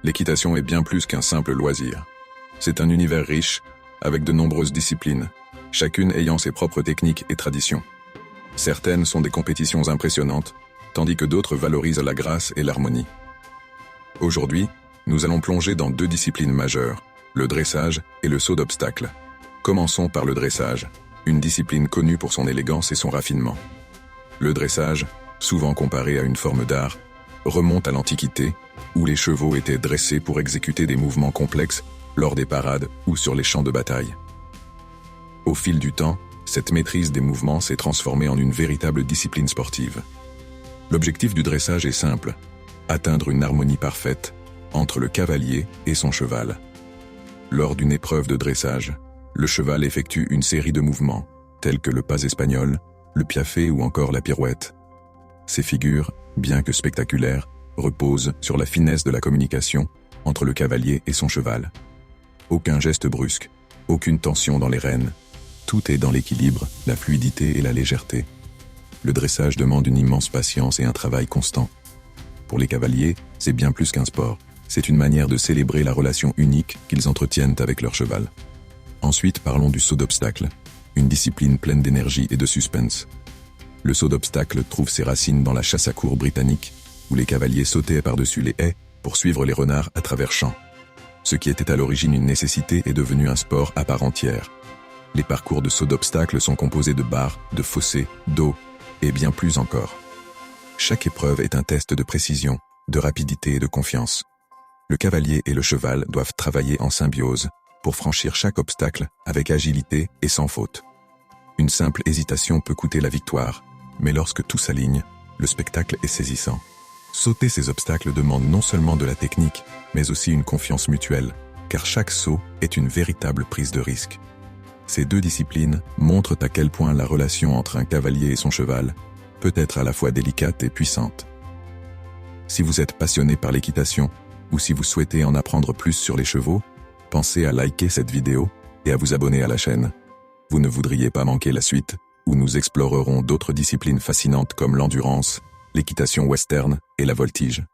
L'équitation est bien plus qu'un simple loisir. C'est un univers riche, avec de nombreuses disciplines, chacune ayant ses propres techniques et traditions. Certaines sont des compétitions impressionnantes, tandis que d'autres valorisent la grâce et l'harmonie. Aujourd'hui, nous allons plonger dans deux disciplines majeures, le dressage et le saut d'obstacles. Commençons par le dressage, une discipline connue pour son élégance et son raffinement. Le dressage, souvent comparé à une forme d'art, remonte à l'Antiquité, où les chevaux étaient dressés pour exécuter des mouvements complexes lors des parades ou sur les champs de bataille. Au fil du temps, cette maîtrise des mouvements s'est transformée en une véritable discipline sportive. L'objectif du dressage est simple, atteindre une harmonie parfaite entre le cavalier et son cheval. Lors d'une épreuve de dressage, le cheval effectue une série de mouvements, tels que le pas espagnol, le piaffe ou encore la pirouette. Ces figures, bien que spectaculaires, reposent sur la finesse de la communication entre le cavalier et son cheval. Aucun geste brusque, aucune tension dans les rênes. Tout est dans l'équilibre, la fluidité et la légèreté. Le dressage demande une immense patience et un travail constant. Pour les cavaliers, c'est bien plus qu'un sport. C'est une manière de célébrer la relation unique qu'ils entretiennent avec leur cheval. Ensuite, parlons du saut d'obstacle, une discipline pleine d'énergie et de suspense. Le saut d'obstacle trouve ses racines dans la chasse à courre britannique, où les cavaliers sautaient par-dessus les haies pour suivre les renards à travers champs. Ce qui était à l'origine une nécessité est devenu un sport à part entière. Les parcours de saut d'obstacle sont composés de barres, de fossés, d'eau, et bien plus encore. Chaque épreuve est un test de précision, de rapidité et de confiance. Le cavalier et le cheval doivent travailler en symbiose pour franchir chaque obstacle avec agilité et sans faute. Une simple hésitation peut coûter la victoire, mais lorsque tout s'aligne, le spectacle est saisissant. Sauter ces obstacles demande non seulement de la technique, mais aussi une confiance mutuelle, car chaque saut est une véritable prise de risque. Ces deux disciplines montrent à quel point la relation entre un cavalier et son cheval peut être à la fois délicate et puissante. Si vous êtes passionné par l'équitation, ou si vous souhaitez en apprendre plus sur les chevaux, pensez à liker cette vidéo et à vous abonner à la chaîne. Vous ne voudriez pas manquer la suite, où nous explorerons d'autres disciplines fascinantes comme l'endurance, l'équitation western et la voltige.